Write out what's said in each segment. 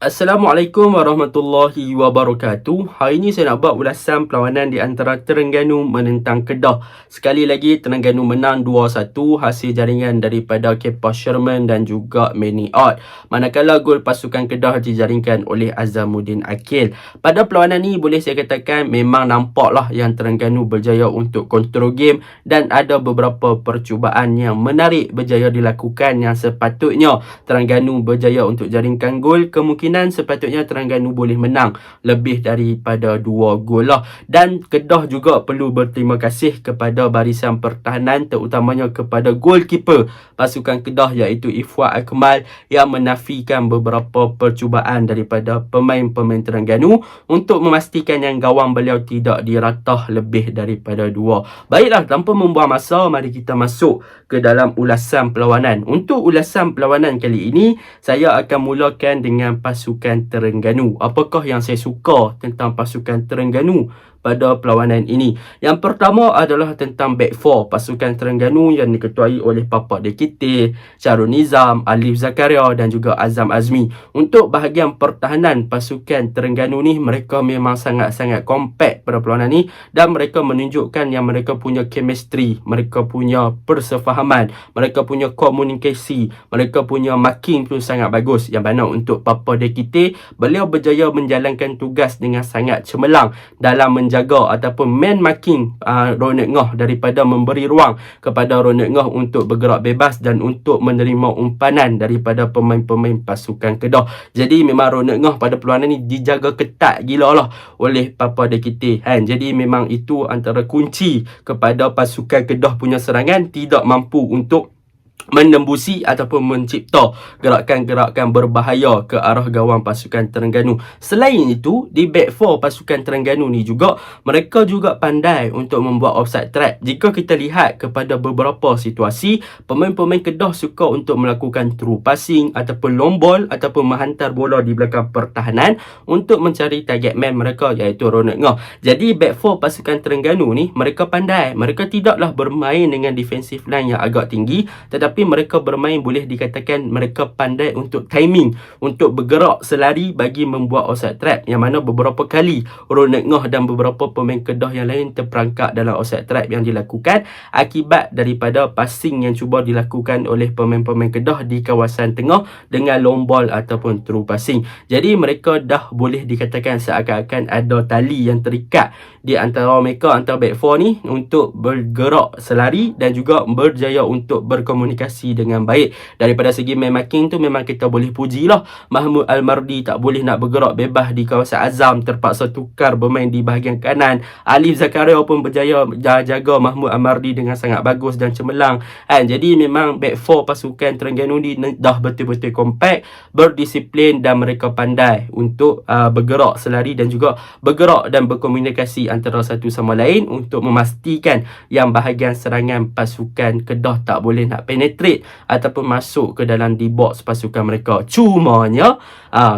Assalamualaikum warahmatullahi wabarakatuh. Hari ini saya nak buat ulasan perlawanan di antara Terengganu menentang Kedah. Sekali lagi Terengganu menang 2-1 hasil jaringan daripada Kepa Sherman dan juga Manny Ott. Manakala gol pasukan Kedah dijaringkan oleh Azamuddin Akil. Pada perlawanan ni boleh saya katakan memang nampaklah yang Terengganu berjaya untuk kontrol game dan ada beberapa percubaan yang menarik berjaya dilakukan yang sepatutnya Terengganu berjaya untuk jaringkan gol. Kemungkinan sepatutnya Terengganu boleh menang lebih daripada 2 gol lah. Dan Kedah juga perlu berterima kasih kepada barisan pertahanan, terutamanya kepada goalkeeper pasukan Kedah iaitu Ifwak Akmal yang menafikan beberapa percubaan daripada pemain-pemain Terengganu untuk memastikan yang gawang beliau tidak diratah lebih daripada 2. Baiklah, tanpa membuang masa, mari kita masuk ke dalam ulasan perlawanan. Untuk ulasan perlawanan kali ini, saya akan mulakan dengan pasukan Terengganu. Apakah yang saya suka tentang pasukan Terengganu pada perlawanan ini? Yang pertama adalah tentang back four pasukan Terengganu yang diketuai oleh Papa Dekite, Syarul Nizam, Alif Zakaria dan juga Azam Azmi. Untuk bahagian pertahanan pasukan Terengganu ni, mereka memang sangat-sangat kompak pada perlawanan ni dan mereka menunjukkan yang mereka punya chemistry, mereka punya persefahaman, mereka punya komunikasi, mereka punya marking pun sangat bagus. Yang mana untuk Papa Dekite, beliau berjaya menjalankan tugas dengan sangat cemerlang dalam menjaga ataupun man marking Ronald Ngoh daripada memberi ruang kepada Ronald Ngoh untuk bergerak bebas dan untuk menerima umpanan daripada pemain-pemain pasukan Kedah. Jadi memang Ronald Ngoh pada perlawanan ni dijaga ketat gila lah oleh Papa Dekite kan. Jadi memang itu antara kunci kepada pasukan Kedah punya serangan tidak mampu untuk menembusi ataupun mencipta gerakan-gerakan berbahaya ke arah gawang pasukan Terengganu. Selain itu, di back four pasukan Terengganu ni juga, mereka juga pandai untuk membuat offside trap. Jika kita lihat kepada beberapa situasi, pemain-pemain Kedah suka untuk melakukan true passing ataupun long ball ataupun menghantar bola di belakang pertahanan untuk mencari target man mereka iaitu Ronald Ngoh. Jadi back four pasukan Terengganu ni, mereka pandai. Mereka tidaklah bermain dengan defensive line yang agak tinggi, tetapi mereka bermain boleh dikatakan mereka pandai untuk timing, untuk bergerak selari bagi membuat offside trap, yang mana beberapa kali Ronald Ngoh dan beberapa pemain Kedah yang lain terperangkap dalam offside trap yang dilakukan akibat daripada passing yang cuba dilakukan oleh pemain-pemain Kedah di kawasan tengah dengan long ball ataupun true passing. Jadi mereka dah boleh dikatakan seakan-akan ada tali yang terikat di antara mereka, antara back four ni, untuk bergerak selari dan juga berjaya untuk berkomunikasi dengan baik. Daripada segi man marking tu memang kita boleh puji lah. Mahmud Almardi tak boleh nak bergerak bebas di kawasan Azam, terpaksa tukar bermain di bahagian kanan. Alif Zakaria pun berjaya jaga Mahmud Almardi dengan sangat bagus dan cemerlang kan. Jadi memang back four pasukan Terengganu ni dah betul-betul kompak, berdisiplin dan mereka pandai untuk bergerak selari dan juga bergerak dan berkomunikasi antara satu sama lain untuk memastikan yang bahagian serangan pasukan Kedah tak boleh nak penetrate ataupun masuk ke dalam D-box pasukan mereka. Cumanya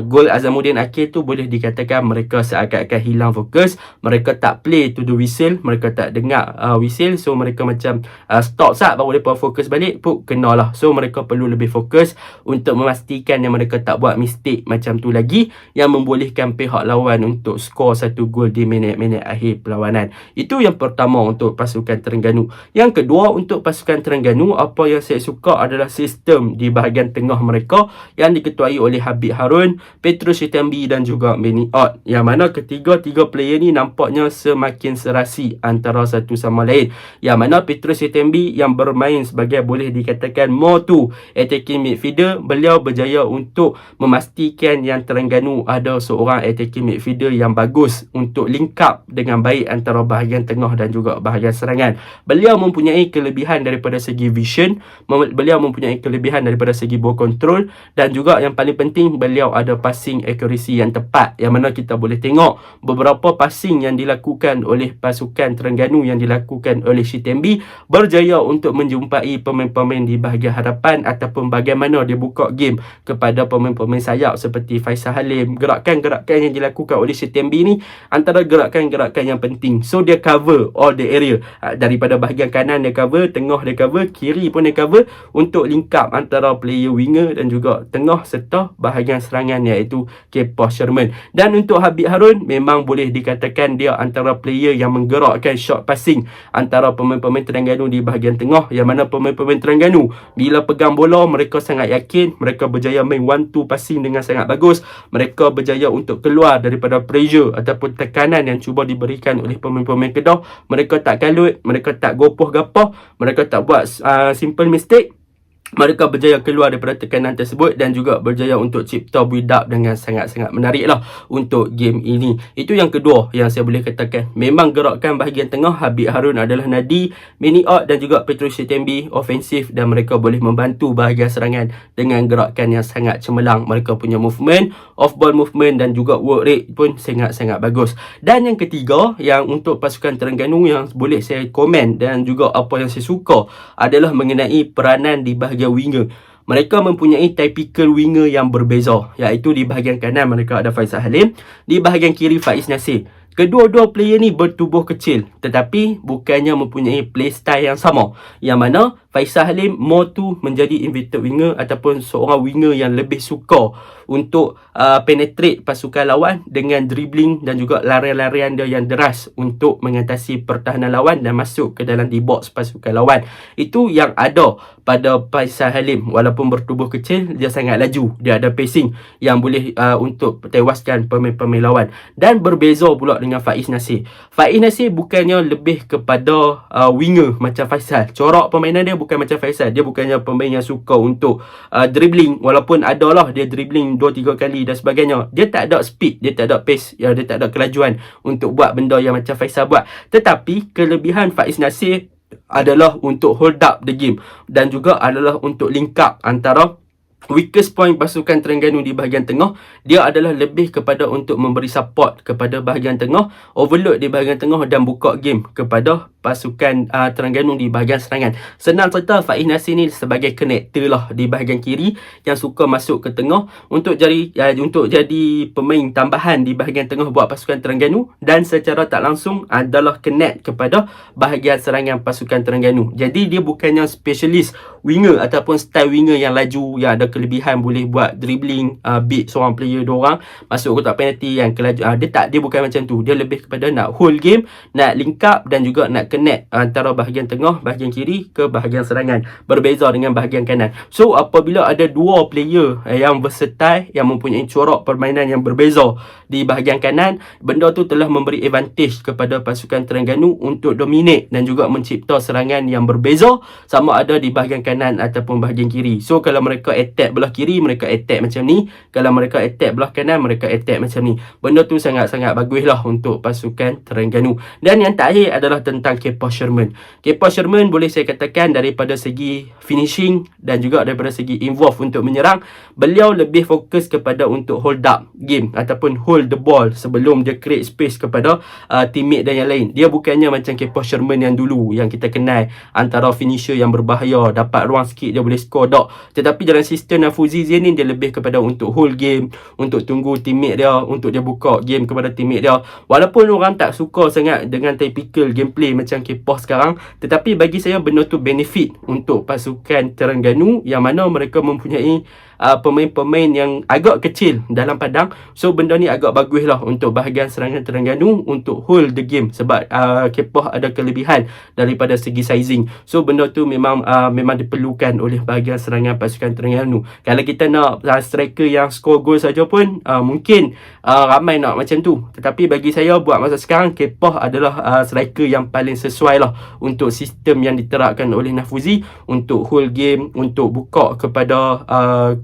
gol Azamuddin Akil tu boleh dikatakan mereka seakan-akan hilang fokus. Mereka tak play to the whistle, mereka tak dengar whistle, so mereka macam stop sat baru mereka fokus balik pun kenalah. So mereka perlu lebih fokus untuk memastikan yang mereka tak buat mistake macam tu lagi yang membolehkan pihak lawan untuk skor satu gol di minit-minit akhir perlawanan. Itu yang pertama untuk pasukan Terengganu. Yang kedua, untuk pasukan Terengganu, apa yang saya suka adalah sistem di bahagian tengah mereka yang diketuai oleh Habib Harun, Petrus Sitembi dan juga Manny Ott, yang mana ketiga-tiga player ni nampaknya semakin serasi antara satu sama lain. Yang mana Petrus Sitembi yang bermain sebagai boleh dikatakan more to attacking midfielder, beliau berjaya untuk memastikan yang Terengganu ada seorang attacking midfielder yang bagus untuk link up dengan baik antara bahagian tengah dan juga bahagian serangan. Beliau mempunyai kelebihan daripada segi vision, beliau mempunyai kelebihan daripada segi ball control dan juga yang paling penting beliau ada passing accuracy yang tepat, yang mana kita boleh tengok beberapa passing yang dilakukan oleh pasukan Terengganu yang dilakukan oleh Sitembi berjaya untuk menjumpai pemain-pemain di bahagian hadapan ataupun bagaimana dia buka game kepada pemain-pemain sayap seperti Faisal Halim. Gerakan-gerakan yang dilakukan oleh Sitembi ni antara gerakan-gerakan yang penting. So dia cover all the area, daripada bahagian kanan dia cover, tengah dia cover, kiri pun dia cover untuk link up antara player winger dan juga tengah serta bahagian serangan serangan iaitu Kepoh Sherman. Dan untuk Habib Harun memang boleh dikatakan dia antara player yang menggerakkan shot passing antara pemain-pemain Terengganu di bahagian tengah, yang mana pemain-pemain Terengganu bila pegang bola mereka sangat yakin, mereka berjaya main 1-2 passing dengan sangat bagus, mereka berjaya untuk keluar daripada pressure ataupun tekanan yang cuba diberikan oleh pemain-pemain Kedah. Mereka tak kalut, mereka tak gopoh gapah, mereka tak buat simple mistake. Mereka berjaya keluar daripada tekanan tersebut dan juga berjaya untuk cipta build up dengan sangat-sangat menarik lah untuk game ini. Itu yang kedua yang saya boleh katakan. Memang gerakkan bahagian tengah Habib Harun adalah nadi, Miniot dan juga Petrus Sitembi ofensif, dan mereka boleh membantu bahagian serangan dengan gerakan yang sangat cemerlang. Mereka punya movement, off ball movement dan juga work rate pun sangat-sangat bagus. Dan yang ketiga, yang untuk pasukan Terengganu yang boleh saya komen dan juga apa yang saya suka adalah mengenai peranan di bahagian winger. Mereka mempunyai typical winger yang berbeza, iaitu di bahagian kanan mereka ada Faisal Halim, di bahagian kiri Faiz Nasir. Kedua-dua player ni bertubuh kecil tetapi bukannya mempunyai playstyle yang sama, yang mana Faisal Halim more tu menjadi inverted winger ataupun seorang winger yang lebih suka untuk penetrate pasukan lawan dengan dribbling dan juga larian-larian dia yang deras untuk mengatasi pertahanan lawan dan masuk ke dalam D-box pasukan lawan. Itu yang ada pada Faisal Halim. Walaupun bertubuh kecil, dia sangat laju, dia ada passing yang boleh untuk tewaskan pemain-pemain lawan. Dan berbeza pula dengan Faiz Nasir. Faiz Nasir bukannya lebih kepada winger macam Faisal. Corak permainan dia bukan macam Faisal. Dia bukannya pemain yang suka untuk dribbling, walaupun adalah dia dribbling 2-3 kali dan sebagainya. Dia tak ada speed, dia tak ada pace, dia tak ada kelajuan untuk buat benda yang macam Faisal buat. Tetapi kelebihan Faiz Nasir adalah untuk hold up the game dan juga adalah untuk link up antara weakest point pasukan Terengganu di bahagian tengah. Dia adalah lebih kepada untuk memberi support kepada bahagian tengah, overload di bahagian tengah dan buka game kepada pasukan Terengganu di bahagian serangan. Senang cerita, Faiz Nasir ni sebagai connector lah di bahagian kiri yang suka masuk ke tengah untuk jadi pemain tambahan di bahagian tengah buat pasukan Terengganu, dan secara tak langsung adalah connect kepada bahagian serangan pasukan Terengganu. Jadi dia bukannya specialist winger ataupun style winger yang laju, yang ada kelebihan boleh buat dribbling, beat seorang player diorang masuk kotak penalty yang kelajuan. Dia bukan macam tu. Dia lebih kepada nak hold game, nak link up dan juga nak connect antara bahagian tengah, bahagian kiri ke bahagian serangan. Berbeza dengan bahagian kanan. So apabila ada dua player yang versatile, yang mempunyai corak permainan yang berbeza di bahagian kanan, benda tu telah memberi advantage kepada pasukan Terengganu untuk dominate dan juga mencipta serangan yang berbeza, sama ada di bahagian kanan ataupun bahagian kiri. So kalau mereka attack belah kiri, mereka attack macam ni. Kalau mereka attack belah kanan, mereka attack macam ni. Benda tu sangat-sangat bagus lah untuk pasukan Terengganu. Dan yang terakhir adalah tentang Kepoh Sherman. Kepoh Sherman boleh saya katakan daripada segi finishing dan juga daripada segi involve untuk menyerang, beliau lebih fokus kepada untuk hold up game ataupun hold the ball sebelum dia create space kepada teammate dan yang lain. Dia bukannya macam Kepoh Sherman yang dulu yang kita kenal, antara finisher yang berbahaya, dapat ruang sikit dia boleh score dok. Tetapi dalam sistem Nafuzi Zain ni, dia lebih kepada untuk hold game, untuk tunggu teammate dia, untuk dia buka game kepada teammate dia. Walaupun orang tak suka sangat dengan typical gameplay macam Kepoh sekarang, tetapi bagi saya benda tu benefit untuk pasukan Terengganu yang mana mereka mempunyai pemain-pemain yang agak kecil dalam padang. So benda ni agak bagus lah untuk bahagian serangan Terengganu untuk hold the game, sebab Kepoh ada kelebihan daripada segi sizing. So benda tu memang diperlukan oleh bahagian serangan pasukan Terengganu. Kalau kita nak striker yang score gol saja pun mungkin ramai nak macam tu, tetapi bagi saya buat masa sekarang Kepoh adalah striker yang paling sesuai lah untuk sistem yang diterapkan oleh Nafuzi untuk hold game, untuk buka kepada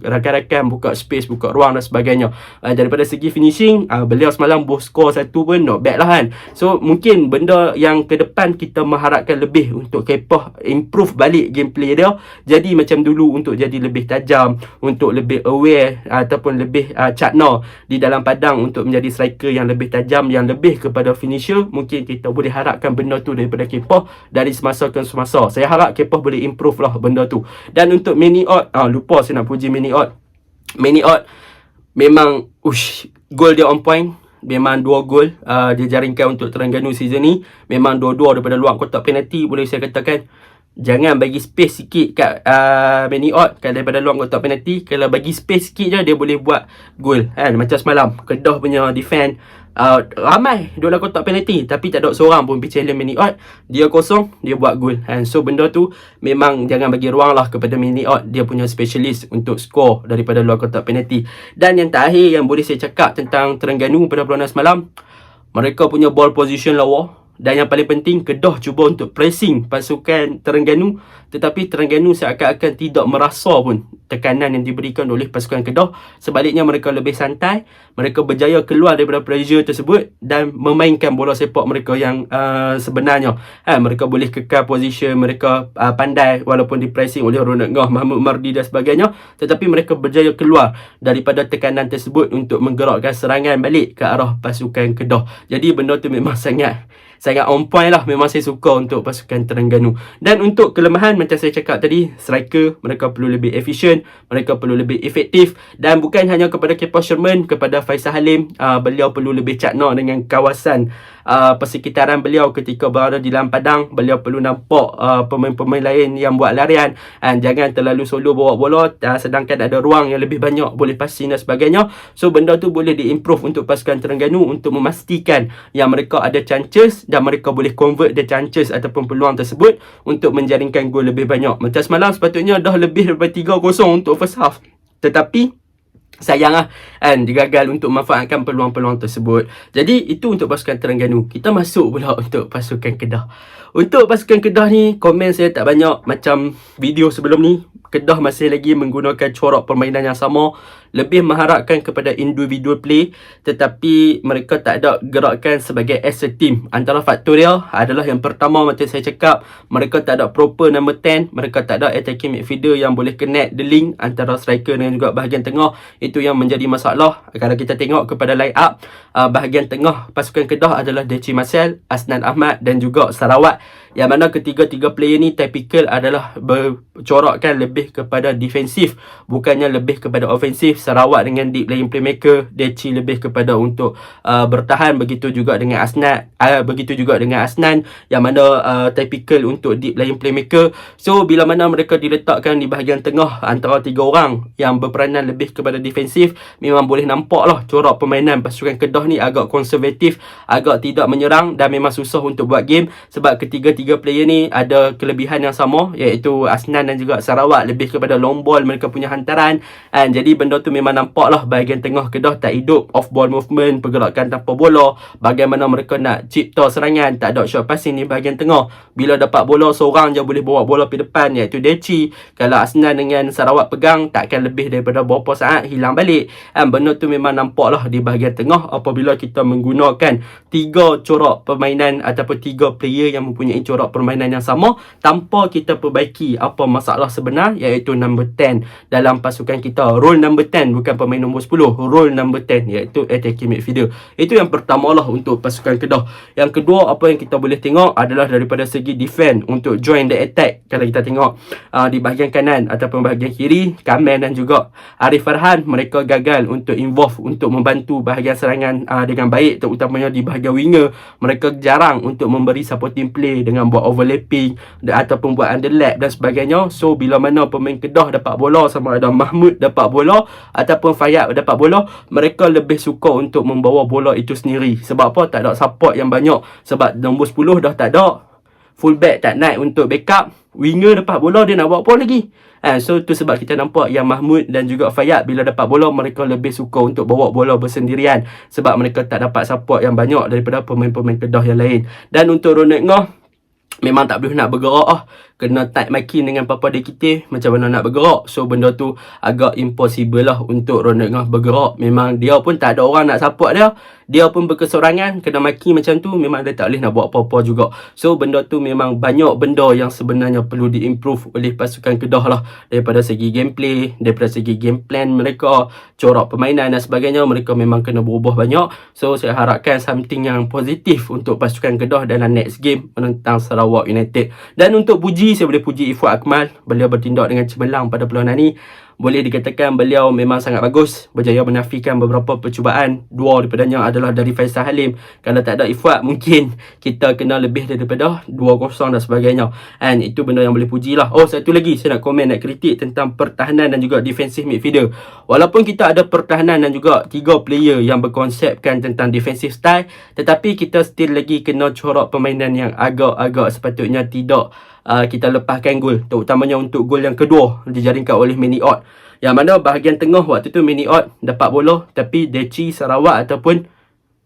rakan-rakan, buka space, buka ruang dan sebagainya. Daripada segi finishing, beliau semalam both score satu pun not bad lah kan. So mungkin benda yang ke depan kita mengharapkan lebih untuk Kepoh improve balik gameplay dia, jadi macam dulu, untuk jadi lebih tajam, untuk lebih aware ataupun lebih cakna di dalam padang, untuk menjadi striker yang lebih tajam, yang lebih kepada finisher. Mungkin kita boleh harapkan benda tu daripada Kepoh dari semasa ke semasa. Saya harap Kepoh boleh improve lah benda tu. Dan untuk Miniot, lupa saya nak puji Miniot memang gol dia on point. Memang 2 gol dia jaringkan untuk Terengganu season ni. Memang dua-dua daripada luar kotak penalti boleh saya katakan. jangan bagi space sikit kat Manny Ott kat daripada luar kotak penalti. Kalau bagi space sikit je, dia boleh buat gol kan. Macam semalam Kedah punya defend ramai dalam kotak penalti tapi tak ada seorang pun pergi challenge Manny Ott. Dia kosong, dia buat gol kan. So benda tu memang jangan bagi ruang lah kepada Manny Ott. Dia punya specialist untuk score daripada luar kotak penalti. Dan yang terakhir yang boleh saya cakap tentang Terengganu pada perlawanan semalam, mereka punya ball position lawa. Dan yang paling penting, Kedah cuba untuk pressing pasukan Terengganu, tetapi Terengganu seakan-akan tidak merasa pun tekanan yang diberikan oleh pasukan Kedah. Sebaliknya mereka lebih santai, mereka berjaya keluar daripada pressure tersebut dan memainkan bola sepak mereka yang sebenarnya. Mereka boleh kekal position, mereka pandai walaupun dipressing oleh Ronald Ngah, Mahmud Mardi dan sebagainya, tetapi mereka berjaya keluar daripada tekanan tersebut untuk menggerakkan serangan balik ke arah pasukan Kedah. Jadi benda tu memang sangat on point lah. Memang saya suka untuk pasukan Terengganu. Dan untuk kelemahan, macam saya cakap tadi, striker mereka perlu lebih efisien, mereka perlu lebih efektif. Dan bukan hanya kepada Kepa Sherman, kepada Faisal Halim, beliau perlu lebih cakna dengan kawasan persekitaran beliau ketika berada di dalam padang. Beliau perlu nampak pemain-pemain lain yang buat larian, jangan terlalu solo bawa bola sedangkan ada ruang yang lebih banyak boleh passing dan sebagainya. So benda tu boleh diimprove untuk pasukan Terengganu untuk memastikan yang mereka ada chances dan mereka boleh convert the chances ataupun peluang tersebut untuk menjaringkan gol lebih banyak. Macam semalam sepatutnya dah lebih daripada 3-0 untuk first half, tetapi sayang lah kan, digagal untuk memanfaatkan peluang-peluang tersebut. Jadi itu untuk pasukan Terengganu. Kita masuk pula untuk pasukan Kedah. Untuk pasukan Kedah ni, komen saya tak banyak macam video sebelum ni. Kedah masih lagi menggunakan corak permainan yang sama, lebih mengharapkan kepada individual play, tetapi mereka tak ada gerakan sebagai as a team. Antara faktor dia adalah yang pertama, macam saya cakap, mereka tak ada proper number 10, mereka tak ada attacking midfielder yang boleh connect the link antara striker dengan juga bahagian tengah. Itu yang menjadi masalah. Kalau kita tengok kepada line up, bahagian tengah pasukan Kedah adalah Deci Marcel, Asnan Ahmad dan juga Sarawak, yang mana ketiga-tiga player ni typical adalah bercorakkan lebih kepada defensif, bukannya lebih kepada ofensif. Sarawak dengan deep laying playmaker, Deci lebih kepada untuk bertahan. Begitu juga dengan Asnan yang mana typical untuk deep laying playmaker. So bila mana mereka diletakkan di bahagian tengah antara tiga orang yang berperanan lebih kepada defensif, memang boleh nampak lah corak permainan pasukan Kedah ni agak konservatif, agak tidak menyerang dan memang susah untuk buat game. Sebab ketiga-tiga player ni ada kelebihan yang sama, iaitu Asnan dan juga Sarawak lebih kepada long ball mereka punya hantaran. Jadi benda tu memang nampak lah bahagian tengah Kedah tak hidup, off ball movement, pergerakan tanpa bola, bagaimana mereka nak cipta serangan, tak ada short passing di bahagian tengah. Bila dapat bola, seorang je boleh bawa bola pergi depan, iaitu Deci. Kalau Asnan dengan Sarawak pegang, takkan lebih daripada beberapa saat hilang balik. Benda tu memang nampak lah di bahagian tengah apabila kita menggunakan tiga corak permainan ataupun tiga player yang mempunyai corak permainan yang sama tanpa kita perbaiki apa masalah sebenar, iaitu number 10 dalam pasukan kita. Role number 10, bukan pemain nombor 10, role number 10 iaitu attacking midfielder. Itu yang pertama lah untuk pasukan Kedah. Yang kedua, apa yang kita boleh tengok adalah daripada segi defend untuk join the attack. Kalau kita tengok di bahagian kanan ataupun bahagian kiri, Kamen dan juga Arif Farhan, mereka gagal untuk involve untuk membantu bahagian serangan dengan baik, terutamanya di bahagian winger. Mereka jarang untuk memberi supporting play dengan buat overlapping ataupun buat underlap dan sebagainya. So bila mana pemain Kedah dapat bola, sama ada Mahmud dapat bola ataupun Fayyad dapat bola, mereka lebih suka untuk membawa bola itu sendiri. Sebab apa? Tak ada support yang banyak. Sebab nombor 10 dah tak ada, fullback tak naik untuk backup, winger dapat bola, dia nak buat apa lagi? So tu sebab kita nampak yang Mahmud dan juga Fayyad bila dapat bola, mereka lebih suka untuk bawa bola bersendirian, sebab mereka tak dapat support yang banyak daripada pemain-pemain Kedah yang lain. Dan untuk Ronald Ngah, memang tak boleh nak bergerak lah. Kena tight marking dengan Papa Dekite, macam mana nak bergerak. So benda tu agak impossible lah untuk Ronald Ngah bergerak. Memang dia pun tak ada orang nak support dia, dia pun berkesorangan, kena maki macam tu, memang dia tak boleh nak buat apa-apa juga. So benda tu memang banyak benda yang sebenarnya perlu diimprove oleh pasukan Kedah lah. Daripada segi gameplay, daripada segi game plan mereka, corak permainan dan sebagainya, mereka memang kena berubah banyak. So saya harapkan something yang positif untuk pasukan Kedah dalam next game menentang Sarawak United. Dan untuk puji, saya boleh puji Ifuad Akmal. Beliau bertindak dengan cemerlang pada perlawanan ni. boleh dikatakan beliau memang sangat bagus, berjaya menafikan beberapa percubaan. Dua daripadanya adalah dari Faisal Halim. Kalau tak ada Ifat, mungkin kita kena lebih daripada 2-0 dan sebagainya. And itu benda yang boleh puji lah. Oh, satu lagi saya nak komen, nak kritik tentang pertahanan dan juga defensive midfielder. Walaupun kita ada pertahanan dan juga 3 player yang berkonsepkan tentang defensive style, tetapi kita still lagi kena corak permainan yang agak-agak sepatutnya tidak kita lepaskan gol, terutamanya untuk gol yang kedua dijaringkan oleh Manny Ott, yang mana bahagian tengah waktu tu Manny Ott dapat bola, tapi Deci, Sarawak ataupun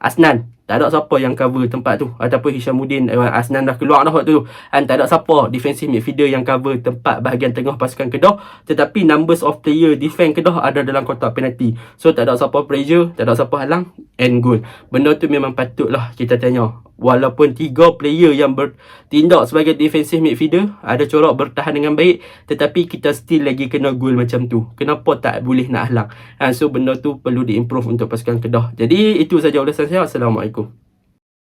Asnan tak ada siapa yang cover tempat tu, ataupun Hishamuddin, Asnan dah keluar dah waktu tu, dan tak ada siapa defensive midfielder yang cover tempat bahagian tengah pasukan Kedah. Tetapi numbers of player defend Kedah ada dalam kotak penalti, so tak ada siapa pressure, tak ada siapa halang, and goal. Benda tu memang patutlah kita tanya. Walaupun 3 player yang bertindak sebagai defensive midfielder ada corak bertahan dengan baik, tetapi kita still lagi kena gol macam tu. Kenapa tak boleh nak halang? So benda tu perlu diimprove untuk pasukan Kedah. Jadi itu saja ulasan saya. Assalamualaikum.